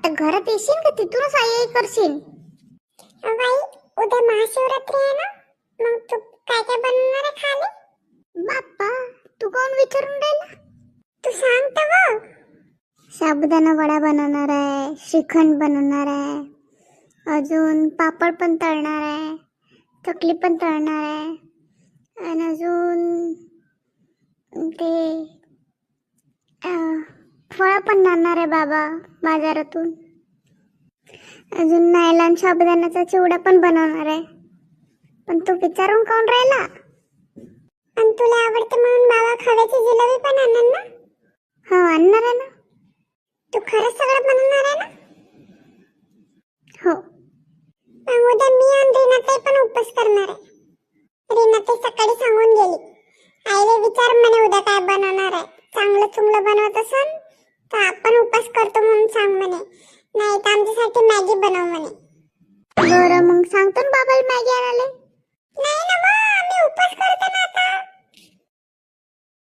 आता घरात येशील का तिथूनच आई करशील? बाई उद्या महाशिवरात्री आहे ना, मग तू काय काय बनवणार आहे खाले? बाप्पा तू कोण विचारून राहिला? तू सांग तर बघ. साबुदाणा वडा बनवणार आहे, श्रीखंड बनवणार आहे, अजून पापड पण तळणार आहे, चकली पण तळणार आहे, आणि अजून ते फळं पण आणणार आहे बाबा बाजारातून. अजून नायलॉन साबुदाण्याचा चिवडा पण बनवणार आहे. पण तू विचारून कोण राहिला? आणि तुला आवडते म्हणून बाबा खव्याची जिलेबी पण आणणार ना? हो आणणार आहे ना. तू खरंच सगळं बनवणार आहे ना? हो. मग उद्या मी आणि रीनाताई पण उपवास करणार आहे. रीनाताई सकाळी सांगून गेली, आईला विचार म्हणे उद्या काय बनवणार आहे. चांगलं चुंगलं बनवत असन तर आपण उपवास करतो म्हणून सांग म्हणे, नाही तर आमच्यासाठी मॅगी बनव म्हणे. बरं मग सांगतो ना बाबाला मॅगी आणायला.